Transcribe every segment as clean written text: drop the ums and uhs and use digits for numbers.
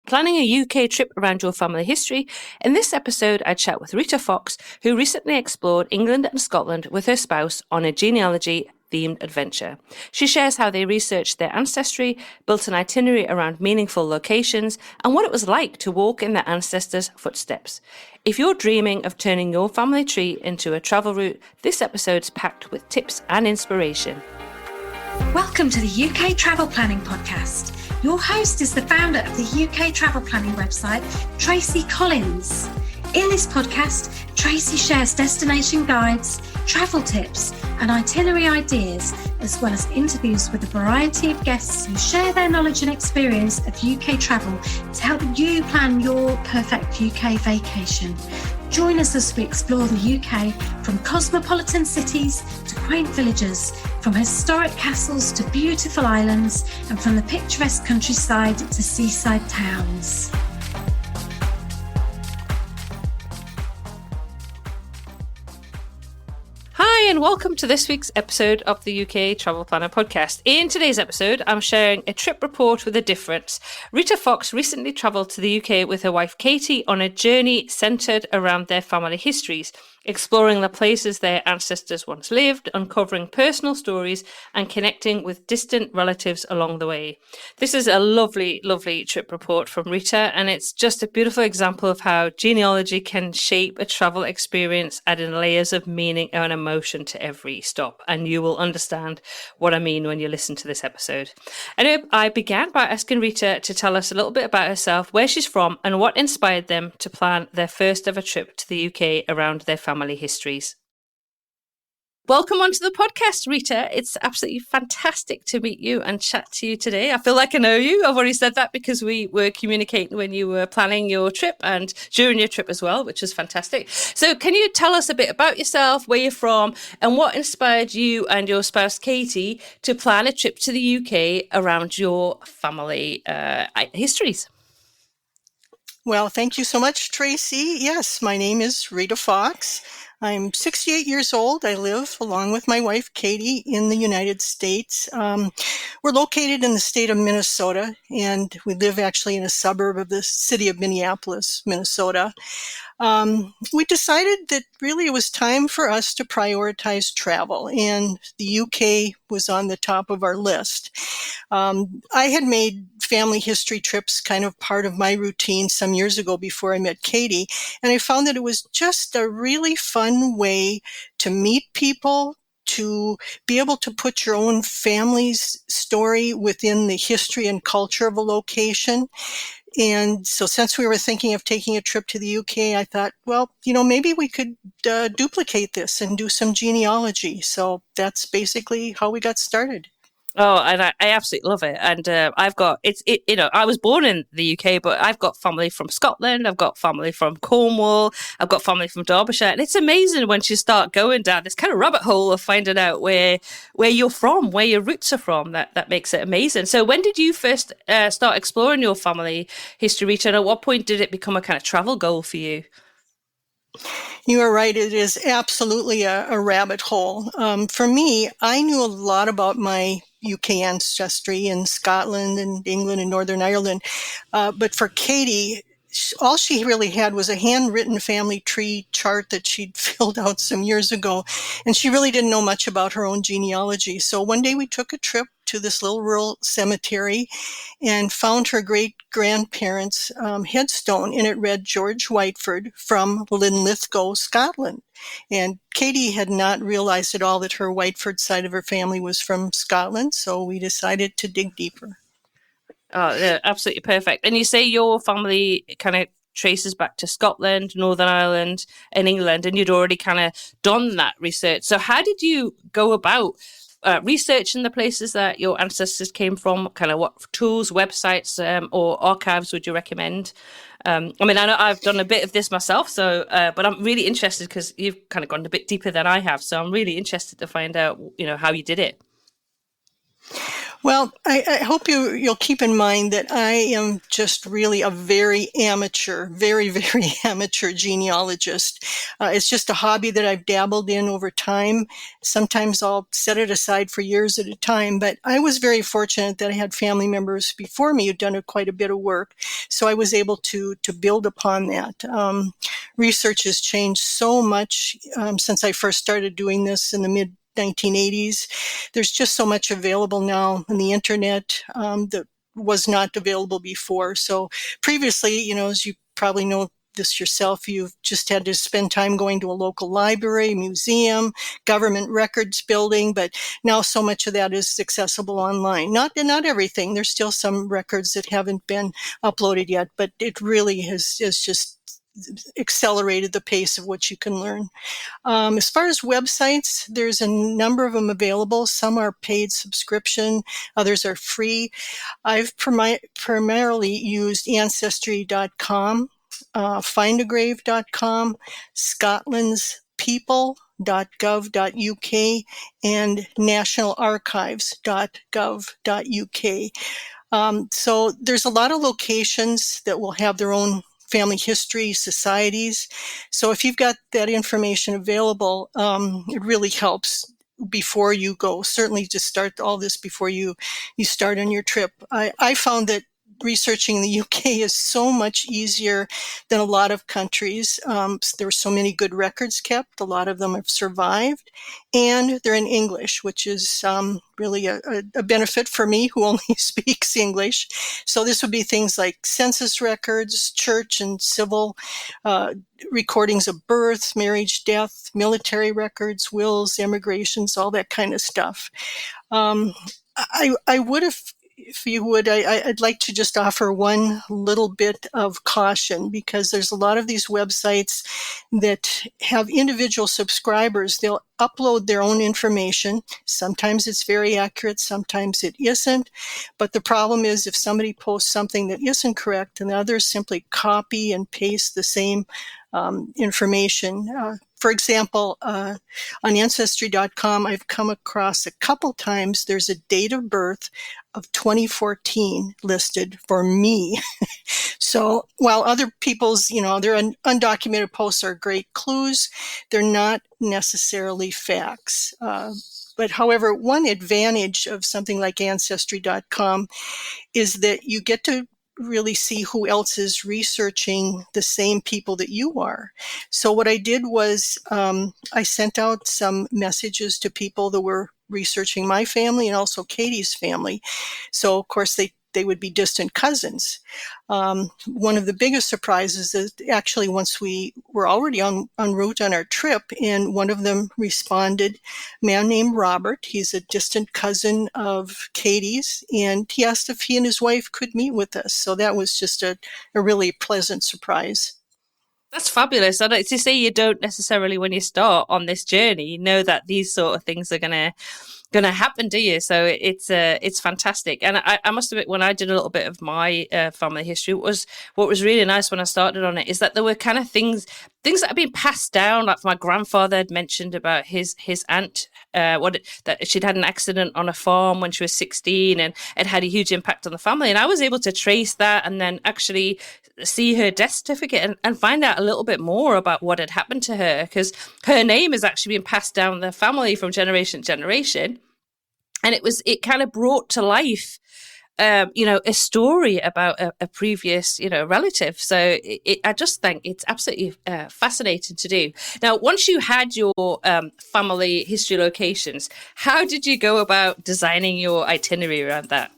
planning a UK trip around your family history. In this episode, I chat with Rita Fox, who recently explored England and Scotland with her spouse on a genealogy themed adventure. She shares how they researched their ancestry, built an itinerary around meaningful locations, and what it was like to walk in their ancestors' footsteps. If you're dreaming of turning your family tree into a travel route, this episode's packed with tips and inspiration. Welcome to the UK Travel Planning Podcast. Your host is the founder of the UK travel planning website, Tracy Collins. In this podcast, Tracy shares destination guides, travel tips, and itinerary ideas, as well as interviews with a variety of guests who share their knowledge and experience of UK travel to help you plan your perfect UK vacation. Join us as we explore the UK from cosmopolitan cities to quaint villages, from historic castles to beautiful islands, and from the picturesque countryside to seaside towns. Hi, and welcome to this week's episode of the UK Travel Planner Podcast. In today's episode, I'm sharing a trip report with a difference. Rita Fox recently travelled to the UK with her wife Katie on a journey centred around their family histories, exploring the places their ancestors once lived, uncovering personal stories, and connecting with distant relatives along the way. This is a lovely, lovely trip report from Rita, and it's just a beautiful example of how genealogy can shape a travel experience, adding layers of meaning and emotion to every stop. And you will understand what I mean when you listen to this episode. Anyway, I began by asking Rita to tell us a little bit about herself, where she's from, and what inspired them to plan their first ever trip to the UK around their family histories. Welcome onto the podcast, Rita. It's absolutely fantastic to meet you and chat to you today. I feel like I know you. I've already said that because we were communicating when you were planning your trip and during your trip as well, which was fantastic. So can you tell us a bit about yourself, where you're from, and what inspired you and your spouse, Katie, to plan a trip to the UK around your family histories? Well, thank you so much, Tracy. Yes, my name is Rita Fox. I'm 68 years old. I live along with my wife, Katie, in the United States. We're located in the state of Minnesota, and we live actually in a suburb of the city of Minneapolis, Minnesota. We decided that really it was time for us to prioritize travel, and the UK was on the top of our list. I had made family history trips kind of part of my routine some years ago before I met Katie, and I found that it was just a really fun way to meet people, to be able to put your own family's story within the history and culture of a location. And so since we were thinking of taking a trip to the UK, I thought, well, maybe we could duplicate this and do some genealogy. So that's basically how we got started. Oh, and I absolutely love it. And I've got, I was born in the UK, but I've got family from Scotland. I've got family from Cornwall. I've got family from Derbyshire. And it's amazing once you start going down this kind of rabbit hole of finding out where you're from, where your roots are from. That makes it amazing. So when did you first start exploring your family history, Rita? And at what point did it become a kind of travel goal for you? You are right. It is absolutely a rabbit hole. For me, I knew a lot about my UK ancestry in Scotland and England and Northern Ireland. But for Katie, all she really had was a handwritten family tree chart that she'd filled out some years ago. And she really didn't know much about her own genealogy. So one day we took a trip to this little rural cemetery and found her great-grandparents' headstone, and it read George Whiteford from Linlithgow, Scotland. And Katie had not realized at all that her Whiteford side of her family was from Scotland, so we decided to dig deeper. Oh, yeah, absolutely perfect. And you say your family kind of traces back to Scotland, Northern Ireland, and England, and you'd already kind of done that research. So how did you go about researching the places that your ancestors came from? Kind of what tools, websites, or archives would you recommend? I know I've done a bit of this myself, so but I'm really interested because you've kind of gone a bit deeper than I have. So I'm really interested to find out, how you did it. Well, I hope you'll keep in mind that I am just really a very amateur, very, very amateur genealogist. It's just a hobby that I've dabbled in over time. Sometimes I'll set it aside for years at a time, but I was very fortunate that I had family members before me who'd done quite a bit of work, so I was able to build upon that. Research has changed so much since I first started doing this in the mid 1980s. There's just so much available now on the internet that was not available before. So previously, as you probably know this yourself, you've just had to spend time going to a local library, museum, government records building, but now so much of that is accessible online. Not everything. There's still some records that haven't been uploaded yet, but it really has just accelerated the pace of what you can learn. As far as websites, there's a number of them available. Some are paid subscription, others are free. I've primarily used ancestry.com, findagrave.com, scotlandspeople.gov.uk, and nationalarchives.gov.uk. So there's a lot of locations that will have their own family history societies. So if you've got that information available, it really helps before you go. Certainly to start all this before you start on your trip. I found that researching in the UK is so much easier than a lot of countries. There are so many good records kept. A lot of them have survived, and they're in English, which is really a benefit for me who only speaks English. So this would be things like census records, church and civil recordings of birth, marriage, death, military records, wills, emigrations, all that kind of stuff. I would have, if you would, I'd like to just offer one little bit of caution, because there's a lot of these websites that have individual subscribers. They'll upload their own information. Sometimes it's very accurate, sometimes it isn't. But the problem is if somebody posts something that isn't correct and the others simply copy and paste the same information. For example, on ancestry.com, I've come across a couple times there's a date of birth of 2014 listed for me. So while other people's, their undocumented posts are great clues, they're not necessarily facts. But however, one advantage of something like ancestry.com is that you get to really see who else is researching the same people that you are. So what I did was I sent out some messages to people that were researching my family and also Katie's family. So of course they would be distant cousins. One of the biggest surprises is actually once we were already en route on our trip, and one of them responded, a man named Robert. He's a distant cousin of Katie's, and he asked if he and his wife could meet with us. So that was just a really pleasant surprise. That's fabulous. And to say you don't necessarily, when you start on this journey, know that these sort of things are gonna happen, do you? So it's fantastic. And I must admit, when I did a little bit of my family history, what was really nice when I started on it is that there were kind of things that had been passed down. Like my grandfather had mentioned about his aunt, that she'd had an accident on a farm when she was 16, and it had a huge impact on the family. And I was able to trace that and then actually see her death certificate and find out a little bit more about what had happened to her, because her name has actually been passed down the family from generation to generation. And it kind of brought to life, a story about a previous, relative. So I just think it's absolutely fascinating to do. Now, once you had your family history locations, how did you go about designing your itinerary around that?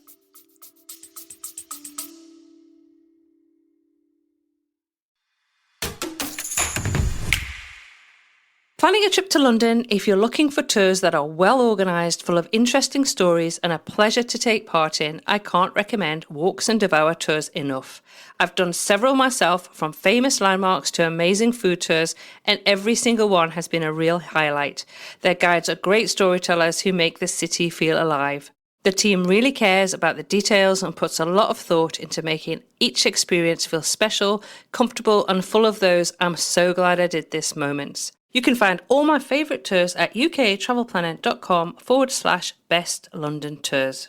Planning a trip to London, if you're looking for tours that are well organised, full of interesting stories and a pleasure to take part in, I can't recommend Walks and Devour tours enough. I've done several myself, from famous landmarks to amazing food tours, and every single one has been a real highlight. Their guides are great storytellers who make the city feel alive. The team really cares about the details and puts a lot of thought into making each experience feel special, comfortable, and full of those "I'm so glad I did this" moments. You can find all my favourite tours at uktravelplanning.com/best London tours.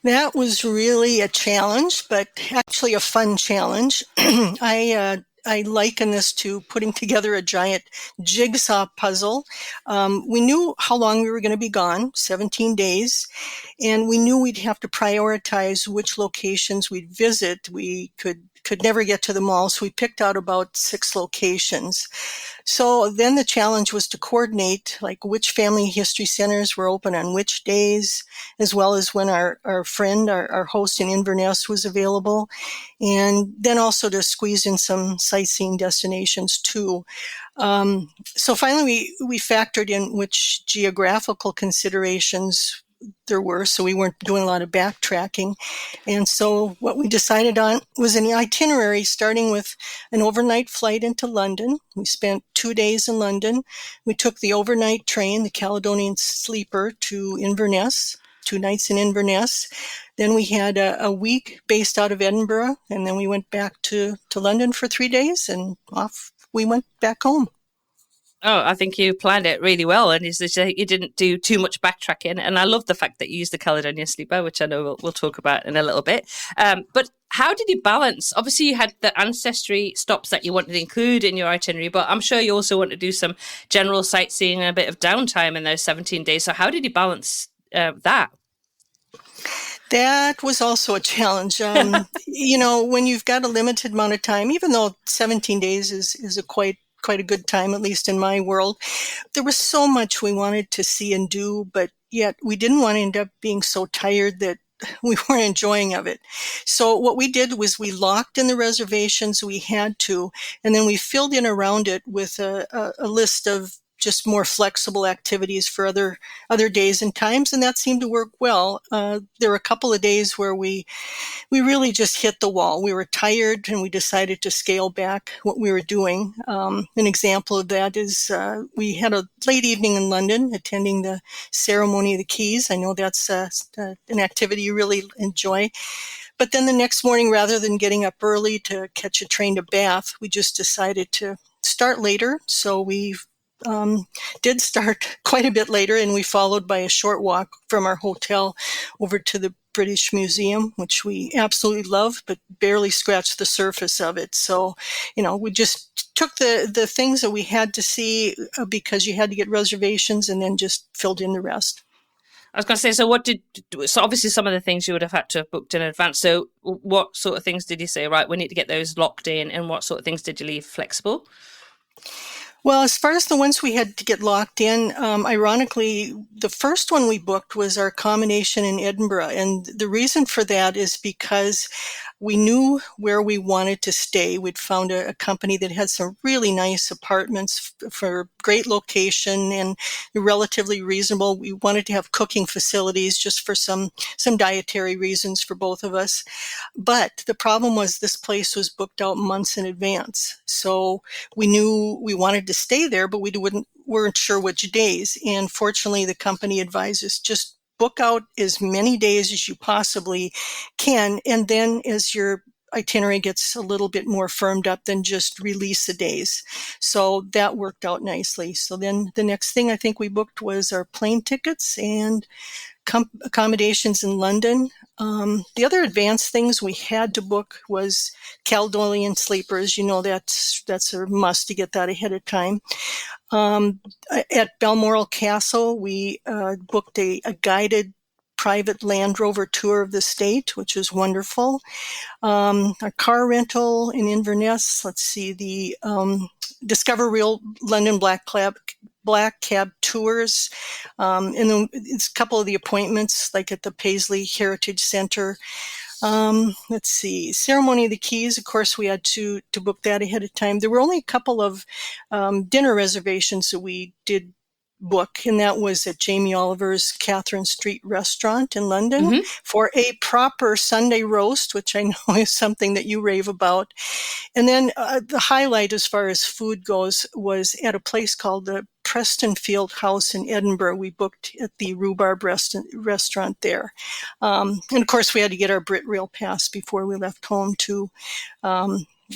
That was really a challenge, but actually a fun challenge. I liken this to putting together a giant jigsaw puzzle. We knew how long we were going to be gone, 17 days, and we knew we'd have to prioritize which locations we'd visit. We could never get to them all, so we picked out about 6 locations. So then the challenge was to coordinate like which family history centers were open on which days, as well as when our friend, our host in Inverness was available. And then also to squeeze in some sightseeing destinations too. So finally we factored in which geographical considerations there were, so we weren't doing a lot of backtracking. And so what we decided on was an itinerary starting with an overnight flight into London. We spent 2 days in London. We took the overnight train, the Caledonian Sleeper, to Inverness, 2 nights in Inverness. Then we had a week based out of Edinburgh, and then we went back to London for 3 days, and off we went back home. Oh, I think you planned it really well, and you didn't do too much backtracking. And I love the fact that you used the Caledonian Sleeper, which I know we'll talk about in a little bit. But how did you balance? Obviously, you had the ancestry stops that you wanted to include in your itinerary, but I'm sure you also want to do some general sightseeing and a bit of downtime in those 17 days. So how did you balance that? That was also a challenge. When you've got a limited amount of time, even though 17 days is a quite a good time, at least in my world, there was so much we wanted to see and do, but yet we didn't want to end up being so tired that we weren't enjoying of it. So what we did was we locked in the reservations we had to, and then we filled in around it with a list of just more flexible activities for other days and times, and that seemed to work well. There were a couple of days where we really just hit the wall. We were tired, and we decided to scale back what we were doing. An example of that is we had a late evening in London attending the ceremony of the keys. I know that's an activity you really enjoy. But then the next morning, rather than getting up early to catch a train to Bath, we just decided to start later. So we did start quite a bit later, and we followed by a short walk from our hotel over to the British Museum, which we absolutely love, but barely scratched the surface of it. So, we just took the things that we had to see because you had to get reservations, and then just filled in the rest. I was going to say, so obviously some of the things you would have had to have booked in advance. So what sort of things did you say, right, we need to get those locked in, and what sort of things did you leave flexible? Well, as far as the ones we had to get locked in, ironically, the first one we booked was our accommodation in Edinburgh. And the reason for that is because we knew where we wanted to stay. We'd found a company that had some really nice apartments for great location and relatively reasonable. We wanted to have cooking facilities just for some dietary reasons for both of us. But the problem was this place was booked out months in advance. So we knew we wanted to stay there, but we weren't sure which days. And fortunately, the company advised us just book out as many days as you possibly can, and then as your itinerary gets a little bit more firmed up, then just release the days. So that worked out nicely. So then the next thing I think we booked was our plane tickets and accommodations in London. The other advanced things we had to book was Caledonian Sleeper. As you know, that's a must to get that ahead of time. At Balmoral Castle, we booked a guided private Land Rover tour of the state, which was wonderful. Our car rental in Inverness, let's see, the Discover Real London Black Cab tours, and then it's a couple of the appointments, like at the Paisley Heritage Center. Let's see, Ceremony of the Keys, of course, we had to book that ahead of time. There were only a couple of dinner reservations that we did book, and that was at Jamie Oliver's Catherine Street restaurant in London for a proper Sunday roast, which I know is something that you rave about. And then the highlight as far as food goes was at a place called the Prestonfield House in Edinburgh. We booked at the Rhubarb restaurant there. And of course, we had to get our Brit Rail pass before we left home too.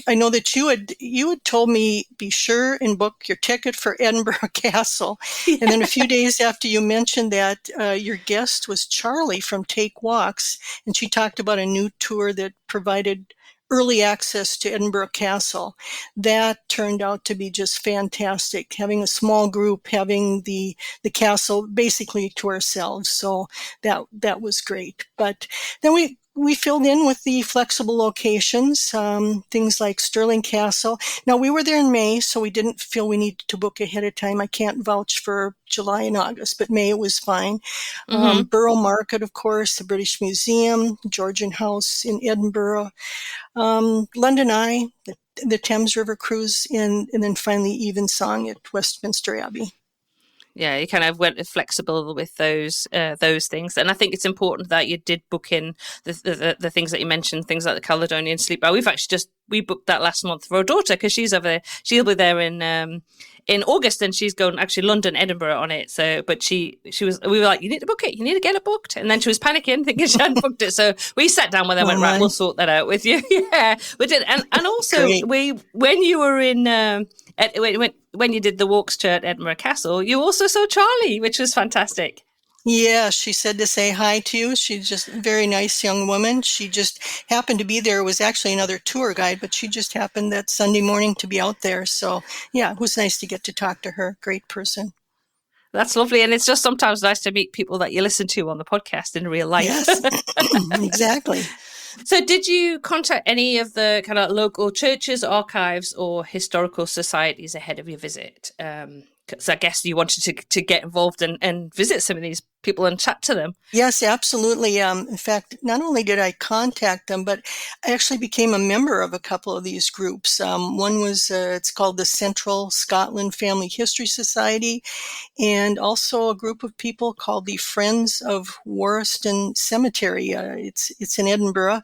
I know that you had told me be sure and book your ticket for Edinburgh Castle, and then a few days after you mentioned that, your guest was Charlie from Take Walks, and she talked about a new tour that provided early access to Edinburgh Castle. That turned out to be just fantastic. Having a small group, having the castle basically to ourselves, so that was great. But then we filled in with the flexible locations, things like Stirling Castle. Now, we were there in May, so we didn't feel we needed to book ahead of time. I can't vouch for July and August, but May it was fine. Mm-hmm. Borough Market, of course, the British Museum, Georgian House in Edinburgh, London Eye, the Thames River Cruise, and then finally Evensong at Westminster Abbey. Yeah, you kind of went flexible with those things, and I think it's important that you did book in the things that you mentioned, things like the Caledonian Sleeper. We've actually we booked that last month for our daughter because she's over there. She'll be there in August, and she's going actually London, Edinburgh on it. So, but we were like, you need to book it, you need to get it booked, and then she was panicking, thinking she hadn't booked it. So we sat down with her and went, right, we'll sort that out with you. Yeah, we did, and also when you were in. When you did the walks to Edinburgh Castle, you also saw Charlie, which was fantastic. Yeah, she said to say hi to you. She's just a very nice young woman. She just happened to be there. It was actually another tour guide, but she just happened that Sunday morning to be out there. So, yeah, it was nice to get to talk to her. Great person. That's lovely. And it's just sometimes nice to meet people that you listen to on the podcast in real life. Yes, exactly. So did you contact any of the kind of local churches, archives, or historical societies ahead of your visit? Because I guess you wanted to get involved and visit some of these people and chat to them. Yes, absolutely. In fact, not only did I contact them, but I actually became a member of a couple of these groups. One was, it's called the Central Scotland Family History Society, and also a group of people called the Friends of Warriston Cemetery. It's in Edinburgh.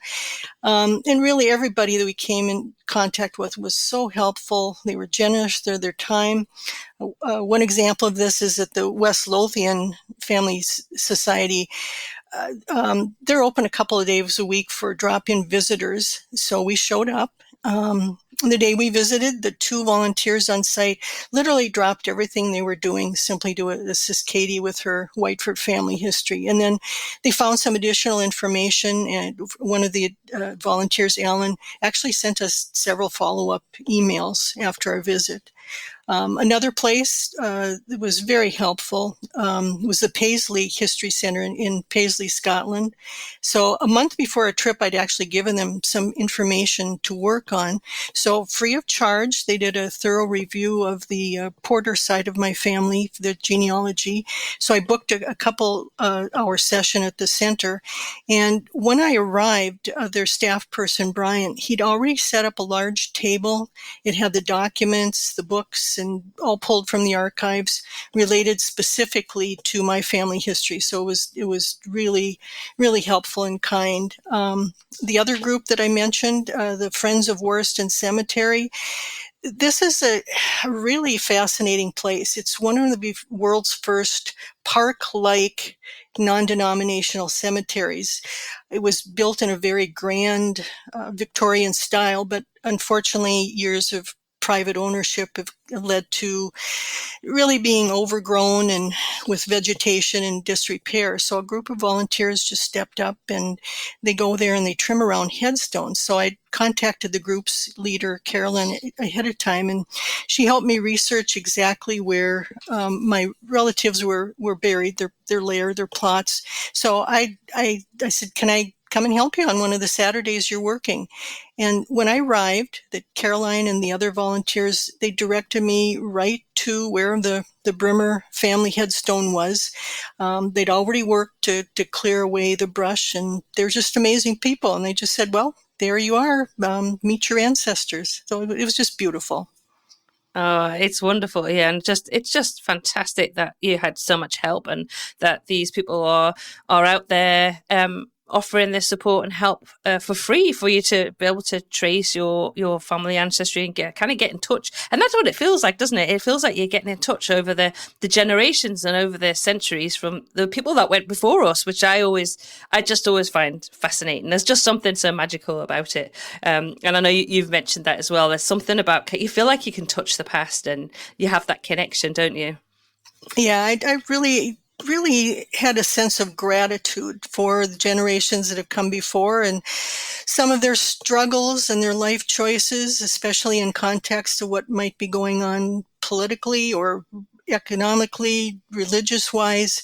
And really everybody that we came in contact with was so helpful. They were generous with their time. One example of this is at the West Lothian Family Society. They're open a couple of days a week for drop-in visitors. So we showed up. The day we visited, the two volunteers on site literally dropped everything they were doing simply to assist Katie with her Whiteford family history. And then they found some additional information, and one of the volunteers, Alan, actually sent us several follow-up emails after our visit. Another place that was very helpful was the Paisley History Center in Paisley, Scotland. So a month before our trip, I'd actually given them some information to work on. So free of charge, they did a thorough review of the Porter side of my family, the genealogy. So I booked a couple hour session at the center. And when I arrived, their staff person, Brian, he'd already set up a large table. It had the documents, the books, and all pulled from the archives related specifically to my family history. So it was really, really helpful and kind. The other group that I mentioned, the Friends of Warriston Cemetery, this is a really fascinating place. It's one of the world's first park-like non-denominational cemeteries. It was built in a very grand Victorian style, but unfortunately years of private ownership have led to really being overgrown and with vegetation and disrepair. So a group of volunteers just stepped up and they go there and they trim around headstones. So I contacted the group's leader, Carolyn, ahead of time, and she helped me research exactly where my relatives were buried, their lair, their plots. So I said, can I come and help you on one of the Saturdays you're working? And when I arrived, that Caroline and the other volunteers, they directed me right to where the Brimmer family headstone was. They'd already worked to clear away the brush, and they're just amazing people. And they just said, well, there you are, meet your ancestors. So it was just beautiful. Oh, it's wonderful. Yeah. And it's just fantastic that you had so much help and that these people are out there, offering this support and help for free for you to be able to trace your family ancestry and get in touch. And that's what it feels like, doesn't it? It feels like you're getting in touch over the generations and over the centuries from the people that went before us, which I just always find fascinating. There's just something so magical about it. And I know you've mentioned that as well. There's something about, you feel like you can touch the past and you have that connection, don't you? Yeah, I really had a sense of gratitude for the generations that have come before and some of their struggles and their life choices, especially in context of what might be going on politically or economically, religious-wise.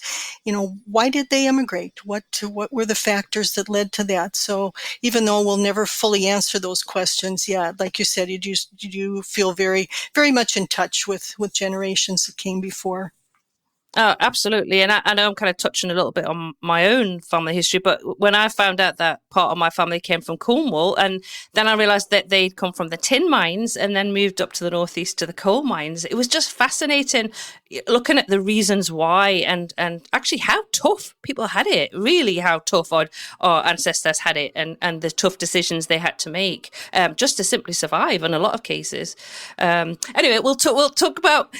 Why did they immigrate? What were the factors that led to that? So even though we'll never fully answer those questions, yeah, like you said, you feel very, very much in touch with generations that came before. Oh, absolutely. And I know I'm kind of touching a little bit on my own family history, but when I found out that part of my family came from Cornwall, and then I realised that they'd come from the tin mines and then moved up to the northeast to the coal mines, it was just fascinating looking at the reasons why and actually how tough people had it, really how tough our ancestors had it, and the tough decisions they had to make just to simply survive in a lot of cases. Anyway, we'll talk about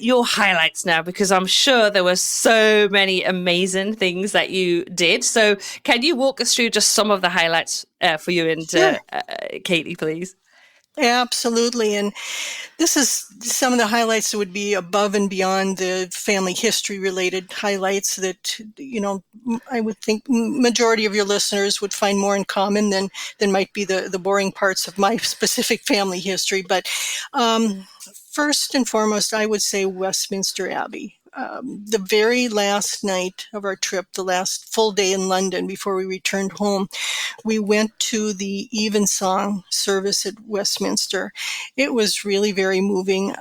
your highlights now, because I'm sure there were so many amazing things that you did. So can you walk us through just some of the highlights for you and Sure. Katie, please? Absolutely. And this is some of the highlights that would be above and beyond the family history related highlights that, I would think majority of your listeners would find more in common than might be the boring parts of my specific family history. But first and foremost, I would say Westminster Abbey. The very last night of our trip, the last full day in London before we returned home, we went to the evensong service at Westminster. It was really very moving.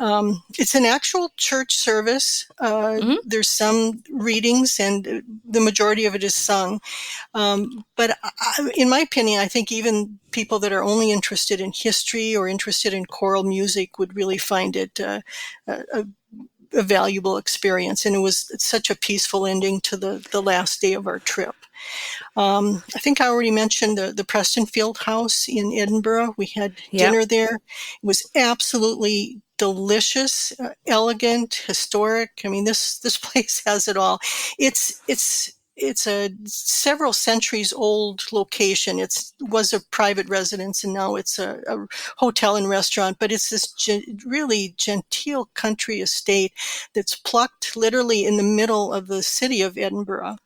It's an actual church service. There's some readings, and the majority of it is sung. But in my opinion, I think even people that are only interested in history or interested in choral music would really find it a valuable experience. And it was such a peaceful ending to the last day of our trip. I think I already mentioned the Preston Field House in Edinburgh. We had dinner there. It was absolutely delicious, elegant, historic. I mean, this place has it all. It's a several centuries old location. It was a private residence, and now it's a hotel and restaurant. But it's this really genteel country estate that's plucked literally in the middle of the city of Edinburgh.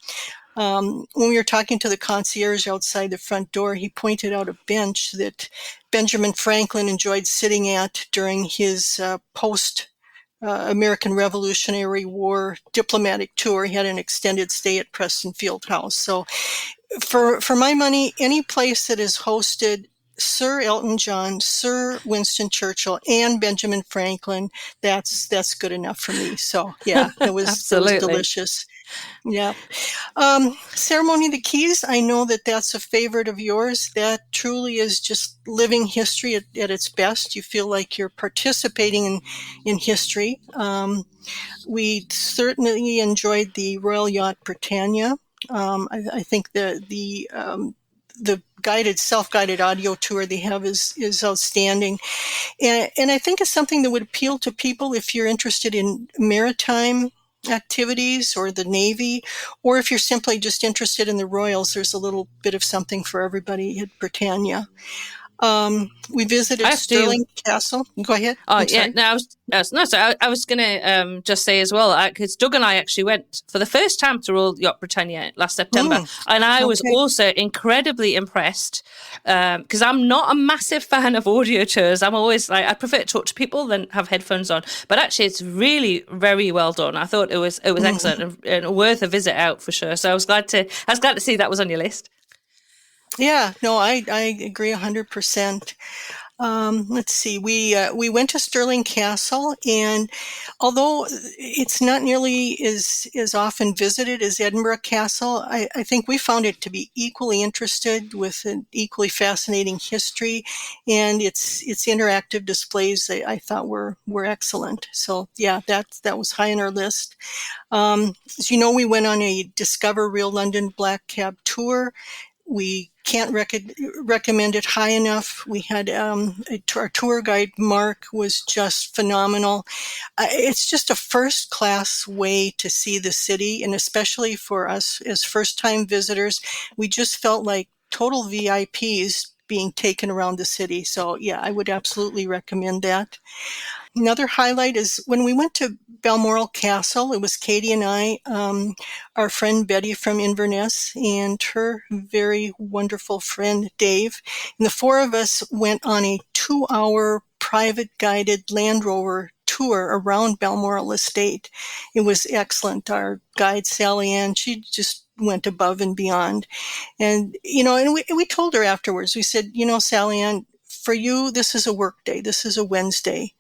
When we were talking to the concierge outside the front door, he pointed out a bench that Benjamin Franklin enjoyed sitting at during his post-American Revolutionary War diplomatic tour. He had an extended stay at Preston Field House. So for my money, any place that has hosted Sir Elton John, Sir Winston Churchill, and Benjamin Franklin, that's good enough for me. So yeah, it was delicious. Yeah. Ceremony of the Keys, I know that's a favorite of yours. That truly is just living history at its best. You feel like you're participating in history. We certainly enjoyed the Royal Yacht Britannia. I think the self-guided audio tour they have is outstanding. And I think it's something that would appeal to people if you're interested in maritime activities or the Navy, or if you're simply just interested in the Royals. There's a little bit of something for everybody at Britannia. We visited Stirling Castle. Go ahead. Oh, yeah. No, I was going to just say as well, because Doug and I actually went for the first time to Royal Yacht Britannia last September. And I was also incredibly impressed because I'm not a massive fan of audio tours. I'm always I prefer to talk to people than have headphones on. But actually, it's really very well done. I thought it was excellent and worth a visit out for sure. So I was glad to see that was on your list. Yeah, no, I agree 100%. Let's see. We went to Stirling Castle, and although it's not nearly as often visited as Edinburgh Castle, I think we found it to be equally interested with an equally fascinating history, and its interactive displays I thought were excellent. So yeah, that was high on our list. As you know, we went on a Discover Real London Black Cab tour tour. We can't recommend it high enough. We had our tour guide, Mark, was just phenomenal. It's just a first-class way to see the city, and especially for us as first-time visitors, we just felt like total VIPs being taken around the city. So yeah, I would absolutely recommend that. Another highlight is when we went to Balmoral Castle. It was Katie and I, our friend Betty from Inverness, and her very wonderful friend Dave. And the four of us went on a 2-hour private guided Land Rover tour around Balmoral Estate. It was excellent. Our guide, Sally Ann, she just went above and beyond. And, and we told her afterwards, we said, Sally Ann, for you, this is a work day. This is a Wednesday.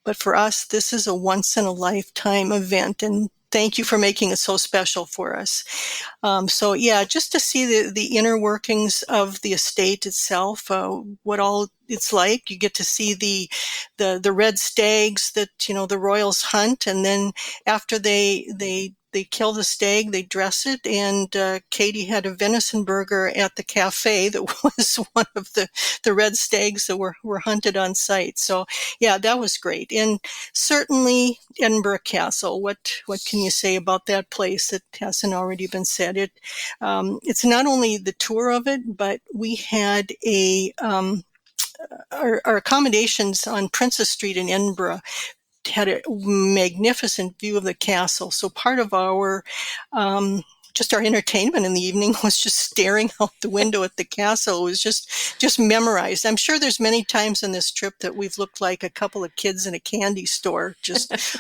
But for us, this is a once-in-a-lifetime event, and thank you for making it so special for us. So yeah, just to see the inner workings of the estate itself, what all it's like. You get to see the red stags that the royals hunt, and then after they kill the stag, they dress it, and Katie had a venison burger at the cafe that was one of the red stags that were hunted on site. So yeah, that was great. And certainly Edinburgh Castle. What can you say about that place that hasn't already been said? It's not only the tour of it, but we had our accommodations on Princess Street in Edinburgh had a magnificent view of the castle. So part of our just our entertainment in the evening was just staring out the window at the castle. It was just memorized. I'm sure there's many times in this trip that we've looked like a couple of kids in a candy store, just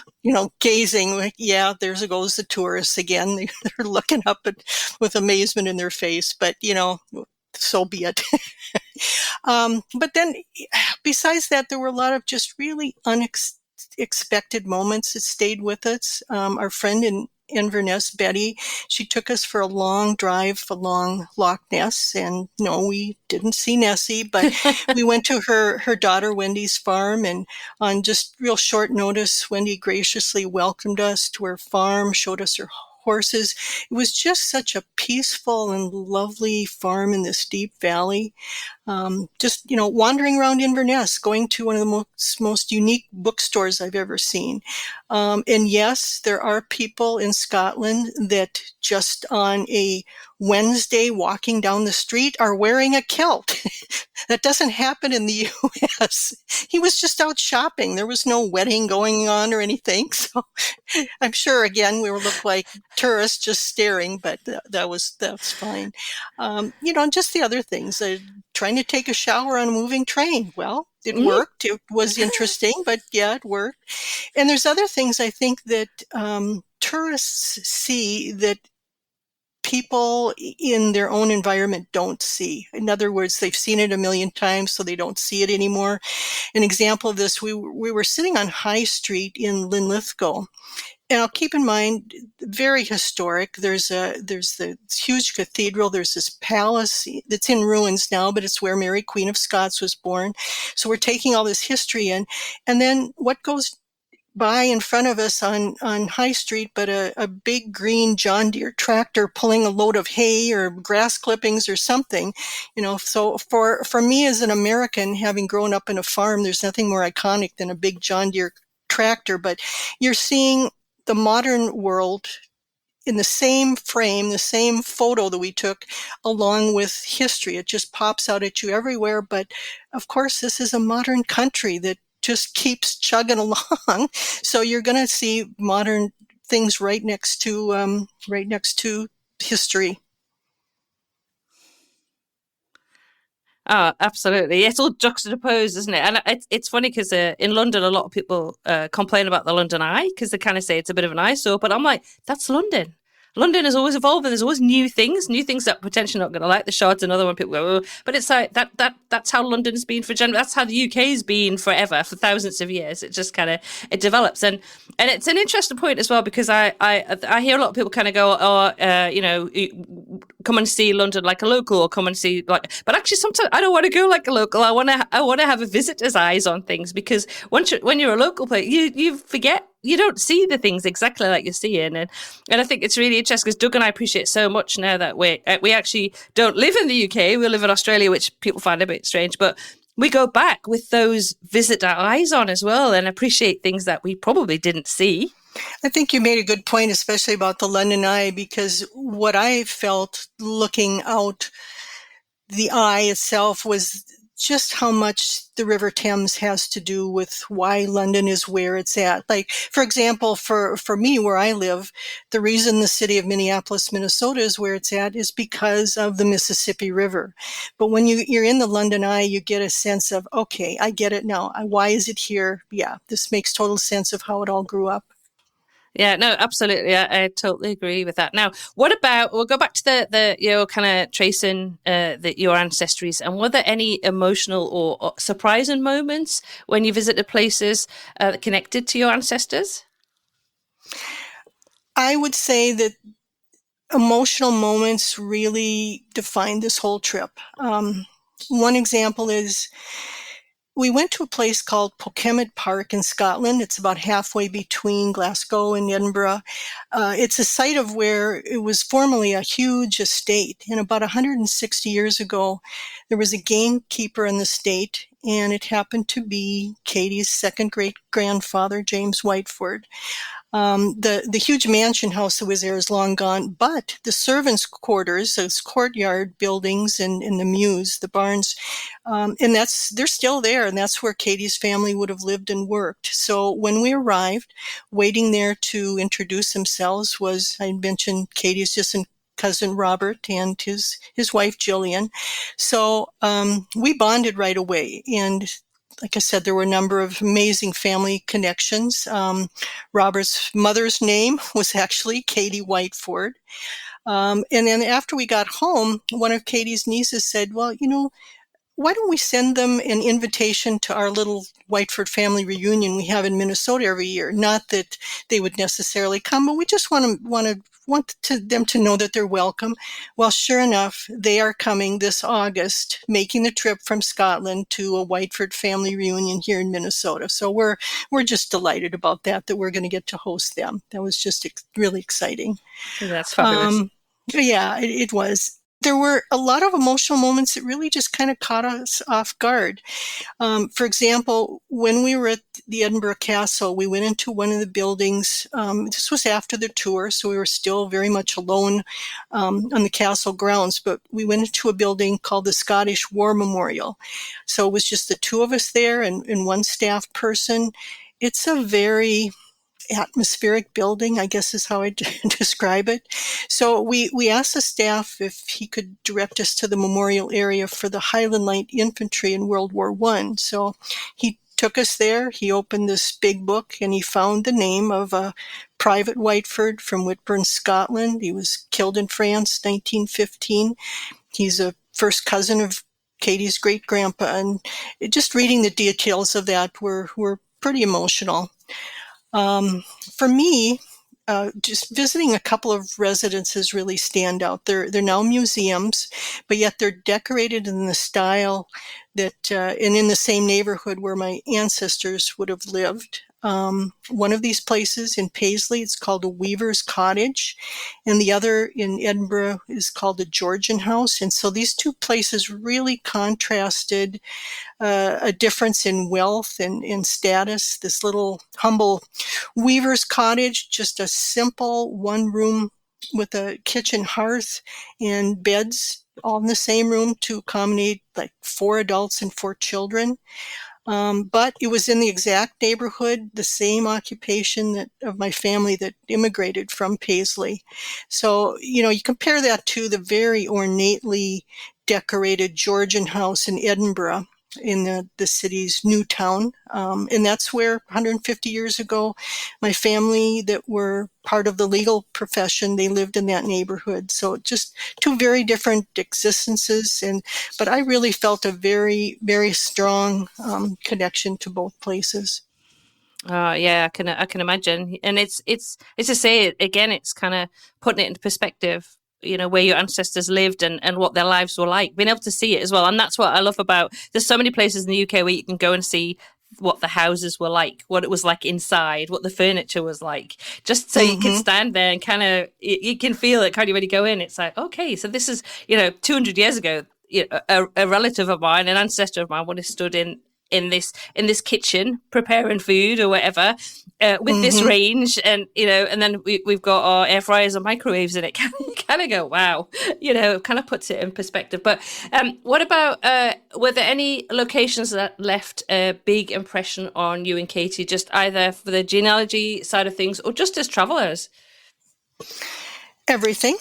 gazing. Like, yeah, there goes the tourists again. They're looking up with amazement in their face. But so be it. But then, besides that, there were a lot of just really unexpected moments that stayed with us. Our friend in Inverness, Betty, she took us for a long drive along Loch Ness, and no, we didn't see Nessie, but we went to her daughter Wendy's farm, and on just real short notice, Wendy graciously welcomed us to her farm, showed us her horses. It was just such a peaceful and lovely farm in this deep valley. Wandering around Inverness, going to one of the most unique bookstores I've ever seen. And yes, there are people in Scotland that just on a Wednesday walking down the street are wearing a kilt. That doesn't happen in the U.S. He was just out shopping. There was no wedding going on or anything. So I'm sure, again, we looked like tourists just staring, but that's fine. And just the other things, trying to take a shower on a moving train. Well, it worked. It was interesting, but yeah, it worked. And there's other things I think that tourists see that people in their own environment don't see. In other words, they've seen it a million times, so they don't see it anymore. An example of this, we were sitting on High Street in Linlithgow. And I'll keep in mind, very historic. There's the huge cathedral. There's this palace that's in ruins now, but it's where Mary, Queen of Scots, was born. So we're taking all this history in. And then what goes by in front of us on High Street, but a big green John Deere tractor pulling a load of hay or grass clippings or something, So for me as an American, having grown up in a farm, there's nothing more iconic than a big John Deere tractor. But you're seeing the modern world in the same frame, the same photo that we took, along with history. It just pops out at you everywhere. But of course, this is a modern country that just keeps chugging along. So you're going to see modern things right next to history. Oh, absolutely. It's all juxtaposed, isn't it? And it's funny because in London, a lot of people complain about the London Eye because they kind of say it's a bit of an eyesore. But I'm like, that's London. London is always evolving. There's always new things that potentially not going to like. The Shard's another one. People go, oh. But it's like that's how London's been for that's how the UK's been forever, for thousands of years. It just kind of it develops, and it's an interesting point as well because I hear a lot of people kind of go, come and see London like a local, or come and see like. But actually, sometimes I don't want to go like a local. I want to have a visitor's eyes on things, because when you're a local player, you forget. You don't see the things exactly like you're seeing, and I think it's really interesting, because Doug and I appreciate so much now that we actually don't live in the UK. We live in Australia, which people find a bit strange, but we go back with those visitor eyes on as well, and appreciate things that we probably didn't see. I think you made a good point, especially about the London Eye, because what I felt looking out the eye itself was just how much the River Thames has to do with why London is where it's at. Like, for example, for me, where I live, the reason the city of Minneapolis, Minnesota is where it's at is because of the Mississippi River. But when you're in the London Eye, you get a sense of, okay, I get it now. Why is it here? Yeah, this makes total sense of how it all grew up. Yeah, no, absolutely. I totally agree with that. Now, what about, we'll go back to the kind of tracing your ancestries, and were there any emotional or surprising moments when you visited places connected to your ancestors? I would say that emotional moments really defined this whole trip. One example is, we went to a place called Pokemet Park in Scotland. It's about halfway between Glasgow and Edinburgh. It's a site of where it was formerly a huge estate. And about 160 years ago, there was a gamekeeper in the estate, and it happened to be Katie's second great-grandfather, James Whiteford. The huge mansion house that was there is long gone, but the servants' quarters, those courtyard buildings and the mews, the barns, and they're still there, and that's where Katie's family would have lived and worked. So when we arrived, waiting there to introduce themselves was, I mentioned, Katie's distant cousin Robert and his wife Jillian. So we bonded right away, and like I said, there were a number of amazing family connections. Robert's mother's name was actually Katie Whiteford. And then after we got home, one of Katie's nieces said, well, why don't we send them an invitation to our little Whiteford family reunion we have in Minnesota every year? Not that they would necessarily come, but we just want them to know that they're welcome. Well, sure enough, they are coming this August, making the trip from Scotland to a Whiteford family reunion here in Minnesota. So we're just delighted about that we're going to get to host them. That was just really exciting. That's fabulous. Yeah, it was. There were a lot of emotional moments that really just kind of caught us off guard. For example, when we were at the Edinburgh Castle, we went into one of the buildings. This was after the tour, so we were still very much alone on the castle grounds, but we went into a building called the Scottish War Memorial. So it was just the two of us there and one staff person. It's a very atmospheric building, I guess is how I describe it. So we asked the staff if he could direct us to the memorial area for the Highland Light Infantry in World War I. So he took us there. He opened this big book, and he found the name of a Private Whiteford from Whitburn, Scotland. He was killed in France, 1915. He's a first cousin of Katie's great-grandpa, and just reading the details of that were pretty emotional. For me, just visiting a couple of residences really stand out. They're now museums, but yet they're decorated in the style that, and in the same neighborhood where my ancestors would have lived. One of these places in Paisley, it's called a Weaver's Cottage, and the other in Edinburgh is called a Georgian House. And so these two places really contrasted a difference in wealth and status. This little humble Weaver's Cottage, just a simple one room with a kitchen hearth and beds all in the same room to accommodate like 4 adults and 4 children. But it was in the exact neighborhood, the same occupation of my family that immigrated from Paisley. So, you compare that to the very ornately decorated Georgian house in Edinburgh, in the city's new town. And that's where 150 years ago, my family that were part of the legal profession, they lived in that neighborhood. So just two very different existences. But I really felt a very, very strong connection to both places. Yeah, I can imagine. And it's to say, again, it's kind of putting it into perspective where your ancestors lived and what their lives were like, being able to see it as well. And that's what I love about, there's so many places in the UK where you can go and see what the houses were like, what it was like inside, what the furniture was like, just so you can stand there and kind of, you can feel it, can't you, when you go in? It's like, okay, so this is, 200 years ago, a relative of mine, an ancestor of mine, would have stood in this kitchen preparing food or whatever, with this range, and and then we've got our air fryers and microwaves in it. Kind of go, wow, it kind of puts it in perspective. But what about, were there any locations that left a big impression on you and Katie, just either for the genealogy side of things or just as travelers? Everything.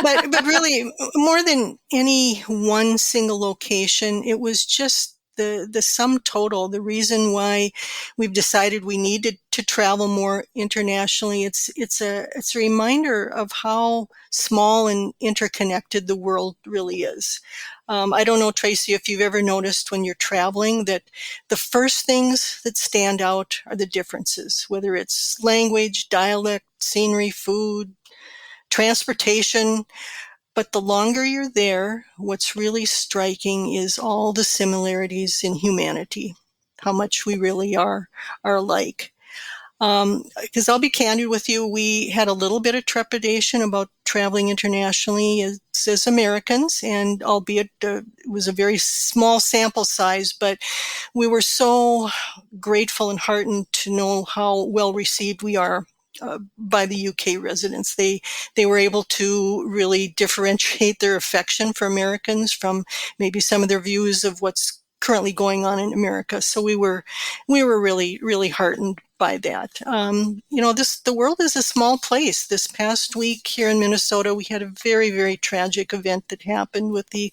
but really, more than any one single location, it was just the sum total, the reason why we've decided we needed to travel more internationally. It's a reminder of how small and interconnected the world really is. I don't know, Tracy, if you've ever noticed when you're traveling that the first things that stand out are the differences, whether it's language, dialect, scenery, food, transportation. But the longer you're there, what's really striking is all the similarities in humanity, how much we really are alike. Because I'll be candid with you, we had a little bit of trepidation about traveling internationally as Americans, and albeit it was a very small sample size, but we were so grateful and heartened to know how well received we are by the UK residents. They were able to really differentiate their affection for Americans from maybe some of their views of what's currently going on in America. So we were really, really heartened by that. The world is a small place. This past week here in Minnesota, we had a very, very tragic event that happened with the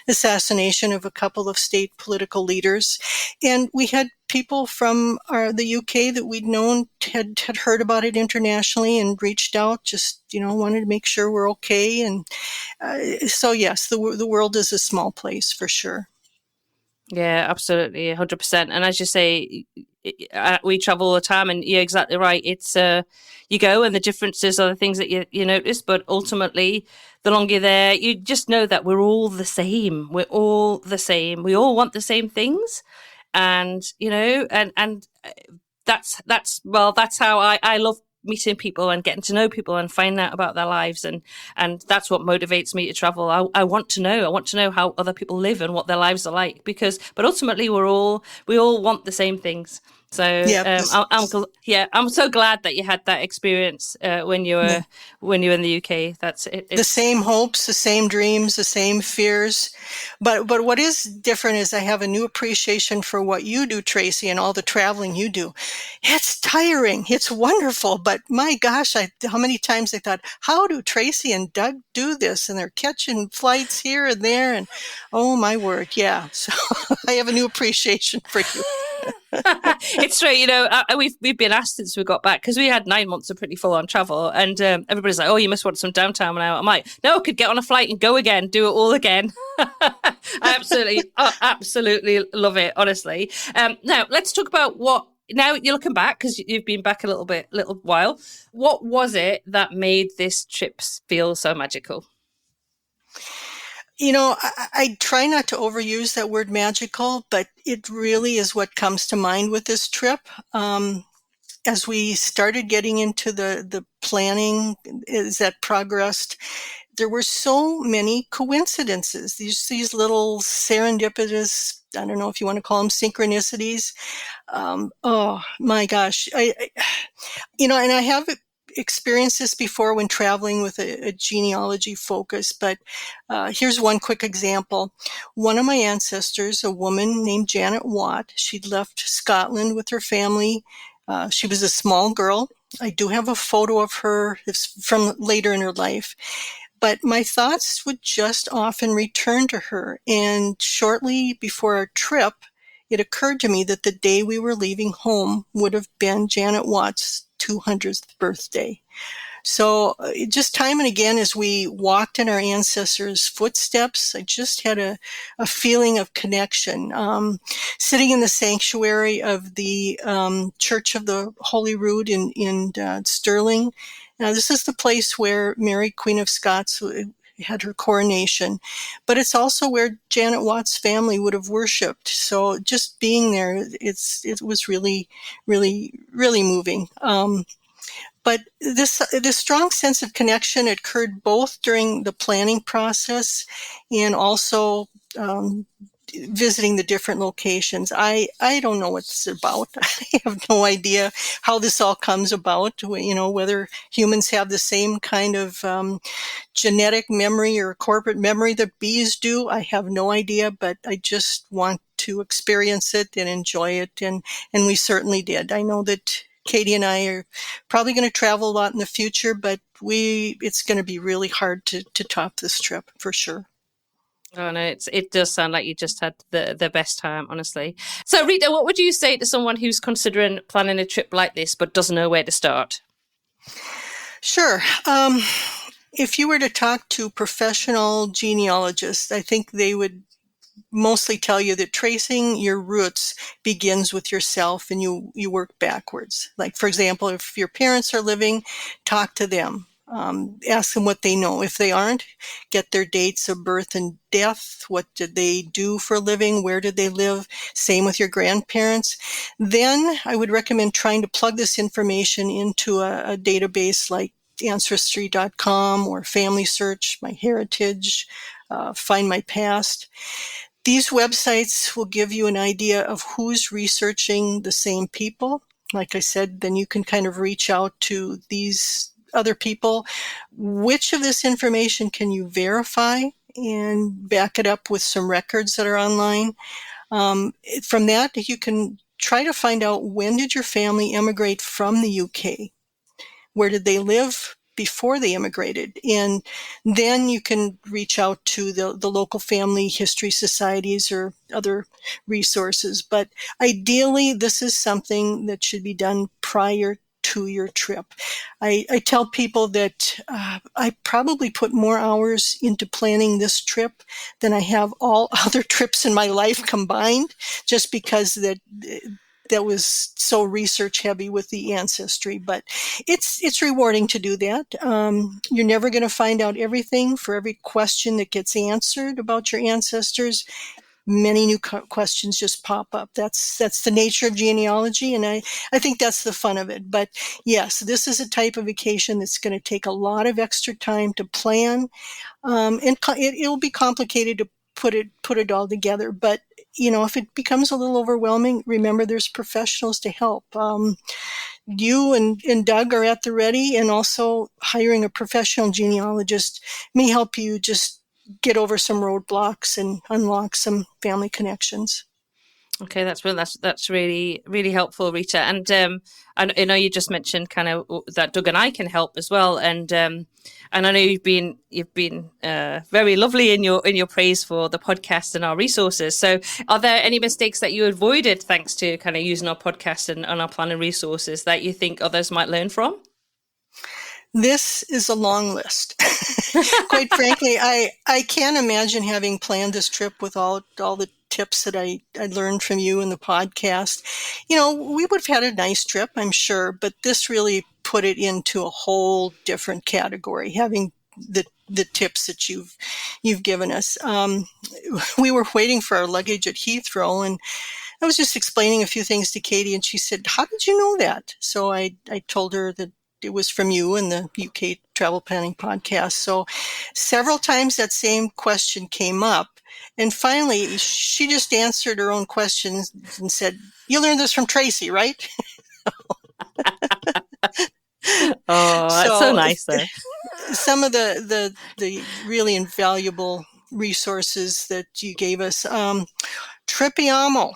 assassination of a couple of state political leaders. And we had people from the UK that we'd known had heard about it internationally and reached out, just, wanted to make sure we're okay. And so, yes, the world is a small place for sure. Yeah, absolutely, 100%. And as you say, we travel all the time, and you're exactly right. It's you go, and the differences are the things that you notice. But ultimately, the longer you're there, you just know that we're all the same. We're all the same. We all want the same things, and and that's how I love meeting people and getting to know people and finding out about their lives, and that's what motivates me to travel. I want to know how other people live and what their lives are like, but ultimately we all want the same things. So I'm so glad that you had that experience when you were in the UK. That's it. The same hopes, the same dreams, the same fears. But what is different is I have a new appreciation for what you do, Tracy, and all the traveling you do. It's tiring. It's wonderful. But my gosh, how many times I thought, how do Tracy and Doug do this? And they're catching flights here and there. And oh, my word. Yeah. So I have a new appreciation for you. It's true. We've been asked since we got back, because we had 9 months of pretty full on travel, and everybody's like, oh, you must want some downtime. And I'm like, no, I could get on a flight and go again, do it all again. I absolutely love it, honestly. Now let's talk about now you're looking back, because you've been back a little while. What was it that made this trip feel so magical? I try not to overuse that word magical, but it really is what comes to mind with this trip. As we started getting into the planning, as that progressed, there were so many coincidences, these little serendipitous, I don't know if you want to call them synchronicities. Oh my gosh. And I have experienced this before when traveling with a genealogy focus, but here's one quick example. One of my ancestors, a woman named Janet Watt, she'd left Scotland with her family. She was a small girl. I do have a photo of her. It's from later in her life. But my thoughts would just often return to her. And shortly before our trip, it occurred to me that the day we were leaving home would have been Janet Watt's 200th birthday. So just time and again, as we walked in our ancestors' footsteps, I just had a feeling of connection. Sitting in the sanctuary of the Church of the Holy Rood in Stirling, Now, this is the place where Mary, Queen of Scots, had her coronation, but it's also where Janet Watt's family would have worshipped. So just being there, it was really, really, really moving. But this strong sense of connection occurred both during the planning process and also visiting the different locations. I don't know what it's about. I have no idea how this all comes about, whether humans have the same kind of genetic memory or corporate memory that bees do. I have no idea, but I just want to experience it and enjoy it. And we certainly did. I know that Katie and I are probably going to travel a lot in the future, but it's going to be really hard to top this trip for sure. Oh no, it does sound like you just had the best time, honestly. So Rita, what would you say to someone who's considering planning a trip like this but doesn't know where to start? Sure. If you were to talk to professional genealogists, I think they would mostly tell you that tracing your roots begins with yourself and you work backwards. Like, for example, if your parents are living, talk to them. Ask them what they know. If they aren't, get their dates of birth and death. What did they do for a living? Where did they live? Same with your grandparents. Then I would recommend trying to plug this information into a database like ancestry.com or Family Search, MyHeritage, Find My Past. These websites will give you an idea of who's researching the same people. Like I said, then you can kind of reach out to these other people. Which of this information can you verify and back it up with some records that are online? From that, you can try to find out, when did your family immigrate from the UK? Where did they live before they immigrated? And then you can reach out to the local family history societies or other resources. But ideally, this is something that should be done prior to your trip. I tell people that I probably put more hours into planning this trip than I have all other trips in my life combined, just because that was so research heavy with the ancestry. But it's rewarding to do that. You're never going to find out everything. For every question that gets answered about your ancestors, many new questions just pop up. That's the nature of genealogy, and I think that's the fun of it. But yes, this is a type of vacation that's going to take a lot of extra time to plan, and it'll be complicated to put it all together. But if it becomes a little overwhelming, remember there's professionals to help. You and Doug are at the ready, and also hiring a professional genealogist may help you just get over some roadblocks and unlock some family connections. Okay, that's really really helpful, Rita. And I know you just mentioned kind of that Doug and I can help as well. And I know you've been very lovely in your praise for the podcast and our resources. So, are there any mistakes that you avoided thanks to kind of using our podcast and our planning resources that you think others might learn from? This is a long list. Quite frankly, I can't imagine having planned this trip without all the tips that I learned from you in the podcast. We would have had a nice trip, I'm sure, but this really put it into a whole different category, having the tips that you've given us. We were waiting for our luggage at Heathrow, and I was just explaining a few things to Katie, and she said, "How did you know that?" So I told her that it was from you and the UK Travel Planning Podcast. So several times that same question came up. And finally, she just answered her own questions and said, "You learned this from Tracy, right?" Oh, that's so nice, though. Some of the really invaluable resources that you gave us. Trippiamo.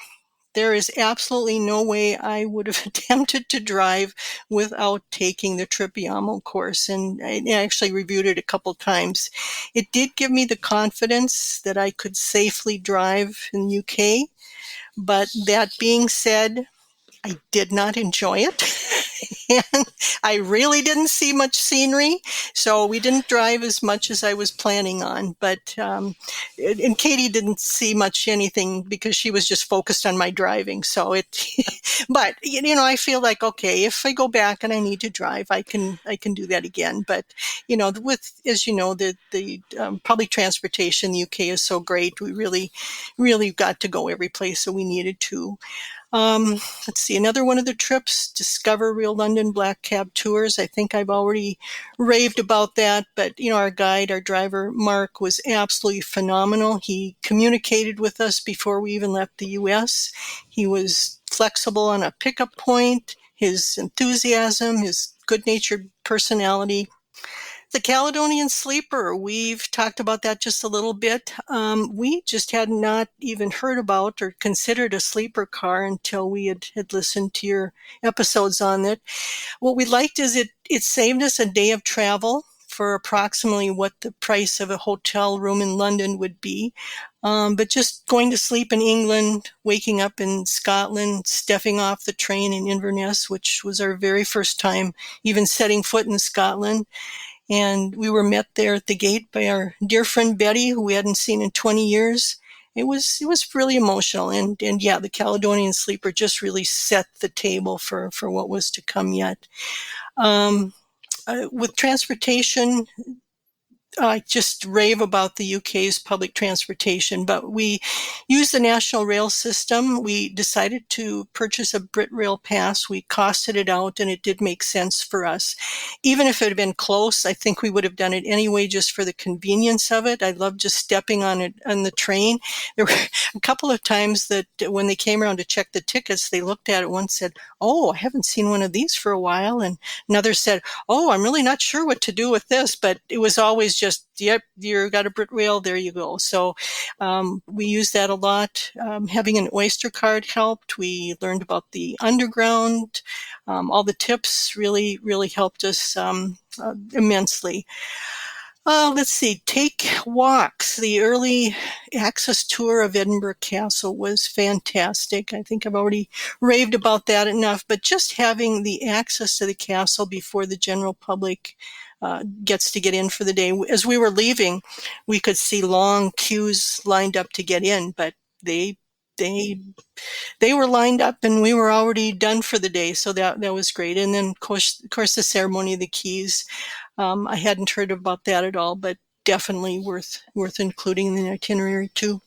There is absolutely no way I would have attempted to drive without taking the Trippiamo course, and I actually reviewed it a couple times. It did give me the confidence that I could safely drive in the UK, but that being said, I did not enjoy it. and I really didn't see much scenery, so we didn't drive as much as I was planning on. But and Katie didn't see much anything because she was just focused on my driving. So but I feel like, okay, if I go back and I need to drive, I can do that again. But with, as you know, the public transportation in the UK is so great. We really got to go every place that we needed to. Let's see, another one of the trips, Discover Real London Black Cab Tours. I think I've already raved about that, but our guide, our driver, Mark, was absolutely phenomenal. He communicated with us before we even left the US. He was flexible on a pickup point, his enthusiasm, his good-natured personality. The Caledonian Sleeper, we've talked about that just a little bit. We just had not even heard about or considered a sleeper car until we had listened to your episodes on it. What we liked is it saved us a day of travel for approximately what the price of a hotel room in London would be. But just going to sleep in England, waking up in Scotland, stepping off the train in Inverness, which was our very first time even setting foot in Scotland. And we were met there at the gate by our dear friend Betty, who we hadn't seen in 20 years. It was really emotional. And yeah, the Caledonian Sleeper just really set the table for what was to come yet. With transportation, I just rave about the UK's public transportation, but we use the National Rail system. We decided to purchase a BritRail pass. We costed it out, and it did make sense for us. Even if it had been close, I think we would have done it anyway just for the convenience of it. I love just stepping on it on the train. There were a couple of times that when they came around to check the tickets, they looked at it once and said, "Oh, I haven't seen one of these for a while." And another said, "Oh, I'm really not sure what to do with this." But it was always just, yep, you got a BritRail, there you go. So we use that a lot. Having an Oyster card helped. We learned about the underground. All the tips really helped us immensely. Let's see, take walks. The early access tour of Edinburgh Castle was fantastic. I think I've already raved about that enough, but just having the access to the castle before the general public gets to get in for the day. As we were leaving, we could see long queues lined up to get in, but they were lined up and we were already done for the day. So that was great. And then of course the ceremony of the keys. I hadn't heard about that at all, but definitely worth including in the itinerary too.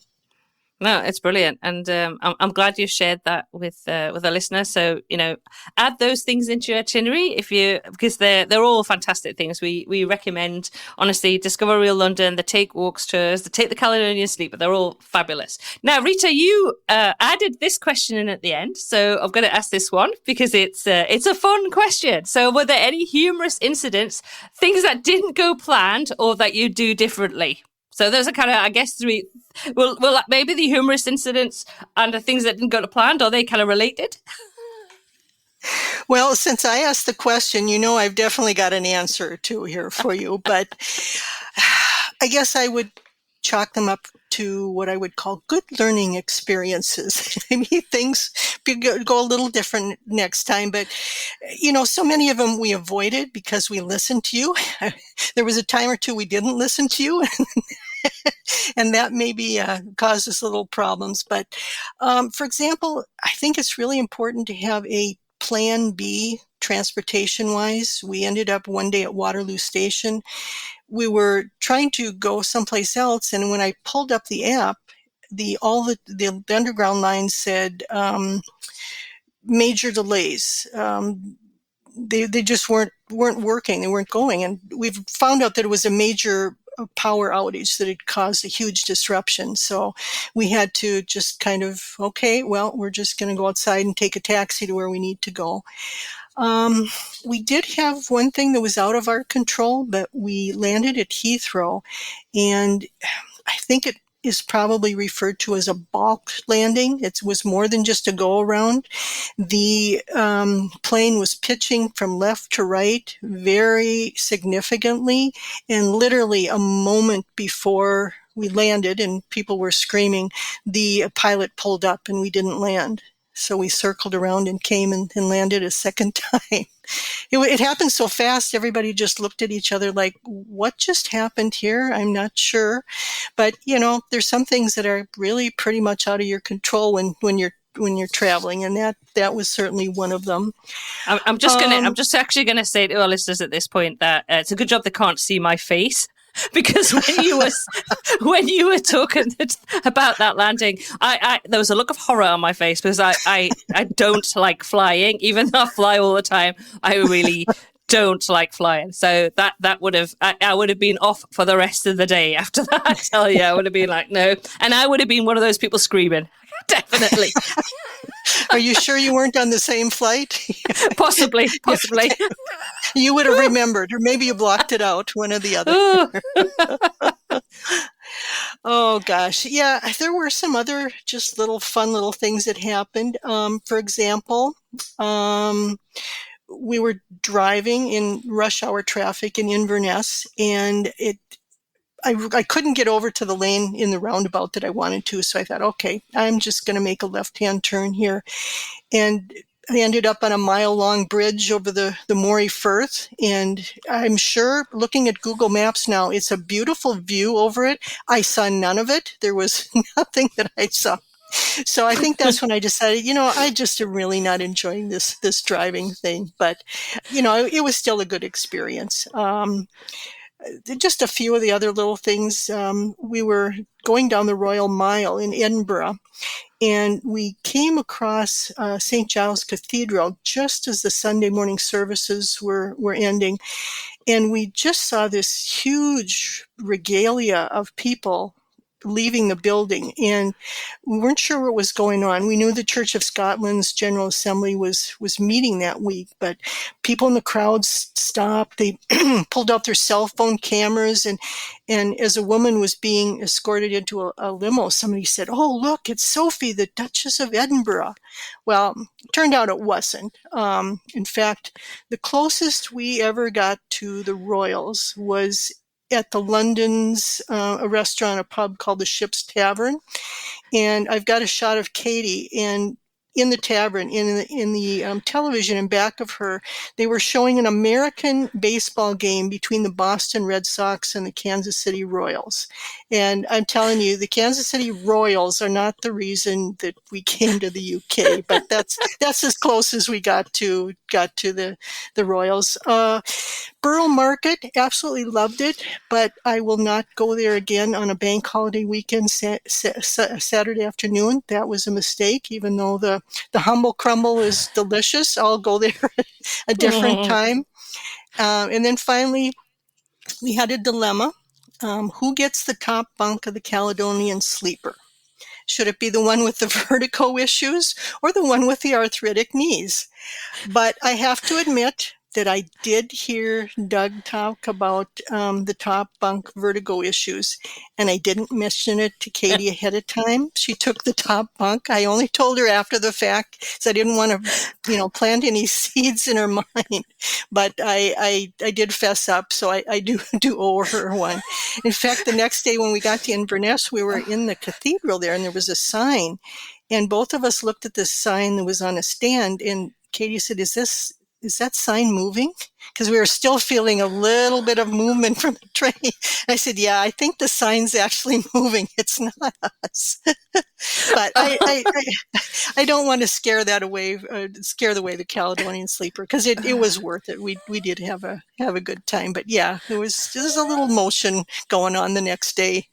No, it's brilliant, and I'm glad you shared that with a listener. So add those things into your itinerary because they're all fantastic things. We recommend, honestly, Discover Real London, the Take Walks tours, the Take the Caledonian Sleeper. They're all fabulous. Now, Rita, you added this question in at the end, so I'm going to ask this one because it's a fun question. So, were there any humorous incidents, things that didn't go planned, or that you do differently? So those are kind of, I guess, three. Well, maybe the humorous incidents and the things that didn't go to plan, are they kind of related? Well, since I asked the question, I've definitely got an answer or two here for you. But I guess I would chalk them up to what I would call good learning experiences. Maybe things go a little different next time, but so many of them we avoided because we listened to you. There was a time or two we didn't listen to you, and that maybe caused us little problems. But for example, I think it's really important to have a plan B transportation-wise. We ended up one day at Waterloo Station. We were trying to go someplace else, and when I pulled up the app, the underground line said major delays. They just weren't working. They weren't going, and we've found out that it was a major power outage that had caused a huge disruption. So we had to just kind of, okay, well, we're just going to go outside and take a taxi to where we need to go. We did have one thing that was out of our control, but we landed at Heathrow, and I think it is probably referred to as a balk landing. It was more than just a go around. The plane was pitching from left to right very significantly, and literally a moment before we landed and people were screaming, the pilot pulled up and we didn't land. So we circled around and came and landed a second time. It happened so fast, everybody just looked at each other like, what just happened here? I'm not sure. But, there's some things that are really pretty much out of your control when you're traveling, and that was certainly one of them. I'm just actually gonna say to our listeners at this point that it's a good job they can't see my face. Because when you were talking about that landing, there was a look of horror on my face because I don't like flying, even though I fly all the time. I really don't like flying. So that would have I would have been off for the rest of the day after that. I tell you, I would have been like no, and I would have been one of those people screaming. Definitely. Are you sure you weren't on the same flight? Possibly. You would have remembered, or maybe you blocked it out, one or the other. Oh, gosh. Yeah, there were some other just fun little things that happened. For example, we were driving in rush hour traffic in Inverness, and I couldn't get over to the lane in the roundabout that I wanted to, so I thought, okay, I'm just going to make a left-hand turn here. And I ended up on a mile-long bridge over the Moray Firth, and I'm sure, looking at Google Maps now, it's a beautiful view over it. I saw none of it. There was nothing that I saw. So I think that's when I decided, I just am really not enjoying this driving thing. But, it was still a good experience. Just a few of the other little things. We were going down the Royal Mile in Edinburgh, and we came across St. Giles Cathedral just as the Sunday morning services were ending. And we just saw this huge regalia of people leaving the building, and we weren't sure what was going on. We knew the Church of Scotland's General Assembly was meeting that week, but people in the crowd stopped. They pulled out their cell phone cameras, and as a woman was being escorted into a limo, somebody said, "Oh, look, it's Sophie, the Duchess of Edinburgh." Well, turned out it wasn't. In fact, the closest we ever got to the royals was at the London's a restaurant, a pub called the Ship's Tavern. And I've got a shot of Katie, and in the tavern, in the television in back of her, they were showing an American baseball game between the Boston Red Sox and the Kansas City Royals. And I'm telling you, the Kansas City Royals are not the reason that we came to the UK, but that's as close as we got to the Royals. Borough Market, absolutely loved it, but I will not go there again on a bank holiday weekend Saturday afternoon. That was a mistake, even though the humble crumble is delicious. I'll go there at a different time. And then finally, we had a dilemma. Who gets the top bunk of the Caledonian Sleeper? Should it be the one with the vertigo issues or the one with the arthritic knees? But I have to admit that I did hear Doug talk about the top bunk vertigo issues, and I didn't mention it to Katie ahead of time. She took the top bunk. I only told her after the fact, because I didn't want to, plant any seeds in her mind. But I did fess up, so I do owe her one. In fact, the next day when we got to Inverness, we were in the cathedral there, and there was a sign, and both of us looked at this sign that was on a stand, and Katie said, is that sign moving? Because we were still feeling a little bit of movement from the train. I said, yeah, I think the sign's actually moving. It's not us. But I don't want to scare away the Caledonian Sleeper, because it was worth it. We did have a good time. But yeah, there's a little motion going on the next day.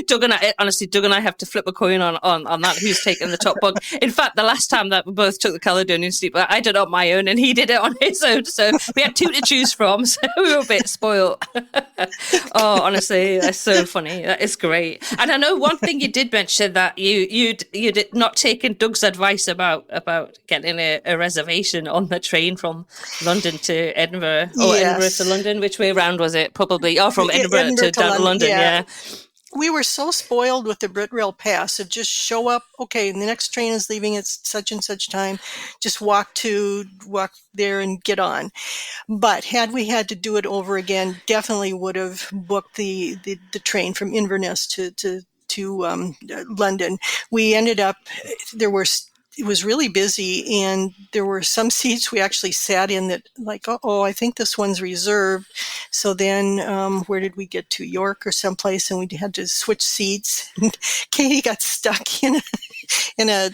Doug and I have to flip a coin on that. Who's taking the top bunk? In fact, the last time that we both took the Caledonian Sleeper, I did it on my own and he did it on his own. So we had two to choose from. So we were a bit spoiled. Oh, honestly, that's so funny. That is great. And I know one thing you did mention, that you did not taken Doug's advice about getting a reservation on the train from London to Edinburgh, or Yes. Edinburgh to London. Which way around was it? Probably, from Edinburgh to down to London. Yeah. We were so spoiled with the Britrail Pass of just show up. Okay, the next train is leaving at such and such time. Just walk there and get on. But had we had to do it over again, definitely would have booked the train from Inverness to to London. We ended up, it was really busy, and there were some seats we actually sat in that like, I think this one's reserved. So then where did we get to? York or someplace, and we had to switch seats. And Katie got stuck in a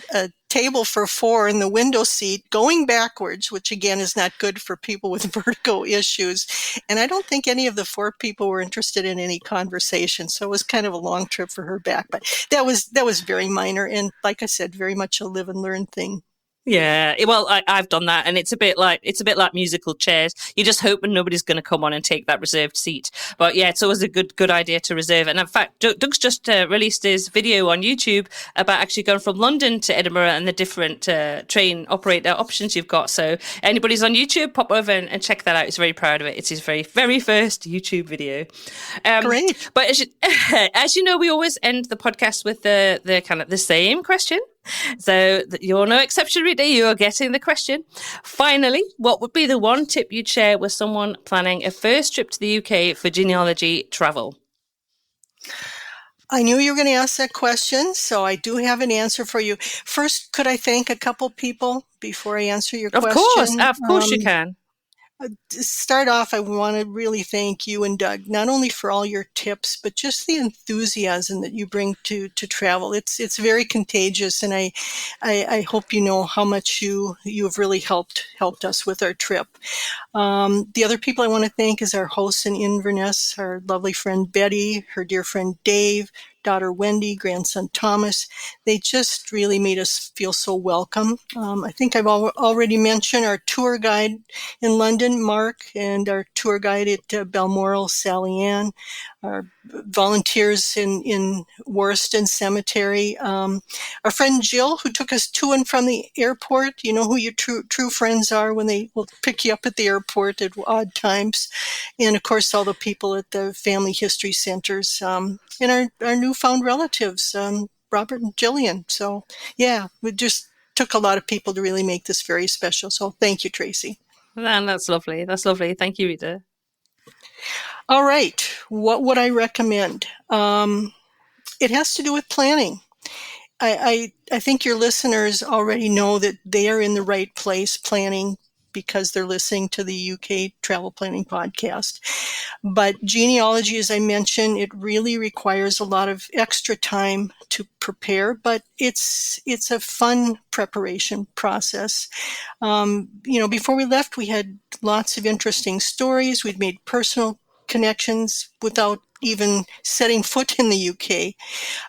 table for four in the window seat going backwards, which again is not good for people with vertigo issues. And I don't think any of the four people were interested in any conversation. So it was kind of a long trip for her back, but that was very minor. And like I said, very much a live and learn thing. Yeah, well, I've done that, and it's a bit like musical chairs. You're just hoping nobody's going to come on and take that reserved seat. But yeah, it's always a good idea to reserve. And in fact, Doug's just released his video on YouTube about actually going from London to Edinburgh and the different train operator options you've got. So anybody's on YouTube, pop over and check that out. He's very proud of it. It's his very, very first YouTube video. Great. But as you know, we always end the podcast with the kind of the same question. So you're no exception, Rita. You are getting the question. Finally, what would be the one tip you'd share with someone planning a first trip to the UK for genealogy travel? I knew you were going to ask that question, so I do have an answer for you. First, could I thank a couple people before I answer your question? Of course you can. To start off, I want to really thank you and Doug, not only for all your tips, but just the enthusiasm that you bring to travel. It's very contagious, and I hope you know how much you have really helped us with our trip. The other people I want to thank is our hosts in Inverness, our lovely friend Betty, her dear friend Dave, daughter Wendy, grandson Thomas. They just really made us feel so welcome. I think I've already mentioned our tour guide in London, Mark, and our tour guide at Balmoral, Sally Ann, our volunteers in Worston Cemetery, our friend Jill, who took us to and from the airport. You know who your true friends are when they will pick you up at the airport at odd times. And of course, all the people at the family history centers, and our newfound relatives, Robert and Jillian. So yeah, we just took a lot of people to really make this very special. So thank you, Tracy. And that's lovely. That's lovely. Thank you, Rita. All right. What would I recommend? It has to do with planning. I think your listeners already know that they are in the right place planning because they're listening to the UK Travel Planning Podcast. But genealogy, as I mentioned, it really requires a lot of extra time to prepare, but it's a fun preparation process. Before we left, we had lots of interesting stories. We'd made personal connections without even setting foot in the UK.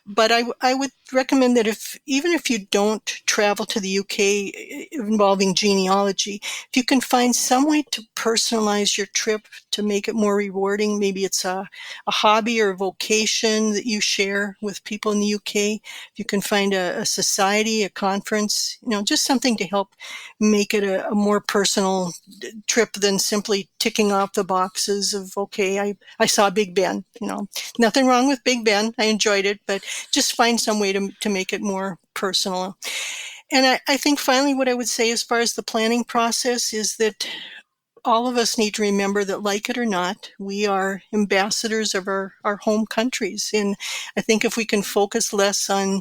But I would recommend that even if you don't travel to the UK involving genealogy, if you can find some way to personalize your trip to make it more rewarding, maybe it's a hobby or a vocation that you share with people in the UK. If you can find a society, a conference, just something to help make it a more personal trip than simply ticking off the boxes of, okay, I saw Big Ben. Nothing wrong with Big Ben. I enjoyed it, but just find some way to make it more personal. And I think finally what I would say as far as the planning process is that all of us need to remember that, like it or not, we are ambassadors of our home countries. And I think if we can focus less on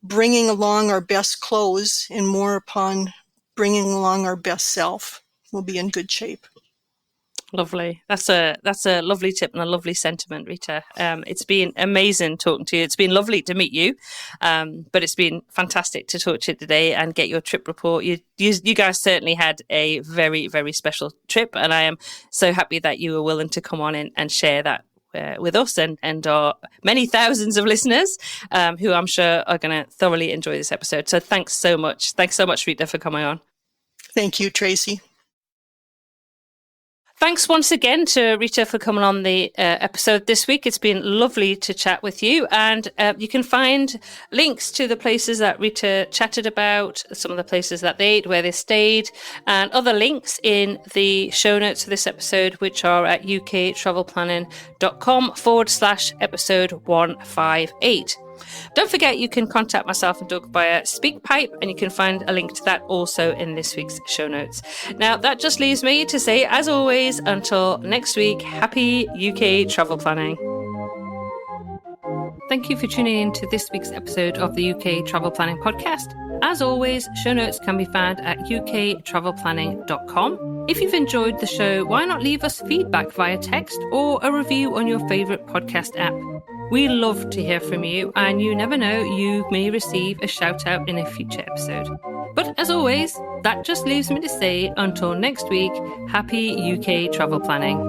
bringing along our best clothes and more upon bringing along our best self, we'll be in good shape. Lovely. That's a lovely tip and a lovely sentiment, Rita. It's been amazing talking to you. It's been lovely to meet you, but it's been fantastic to talk to you today and get your trip report. You guys certainly had a very, very special trip, and I am so happy that you were willing to come on and share that with us and our many thousands of listeners who I'm sure are going to thoroughly enjoy this episode. So thanks so much. Thanks so much, Rita, for coming on. Thank you, Tracy. Thanks once again to Rita for coming on the episode this week. It's been lovely to chat with you. And you can find links to the places that Rita chatted about, some of the places that they ate, where they stayed, and other links in the show notes for this episode, which are at uktravelplanning.com/episode 158. Don't forget you can contact myself and Doug via SpeakPipe, and you can find a link to that also in this week's show notes. Now, that just leaves me to say, as always, until next week, happy UK travel planning. Thank thank you for tuning in to this week's episode of the UK Travel Planning Podcast. As always, show notes can be found at uktravelplanning.com. If you've enjoyed the show, why not leave us feedback via text or a review on your favourite podcast app? We love to hear from you, and you never know, you may receive a shout out in a future episode. But as always, that just leaves me to say, until next week, happy UK travel planning.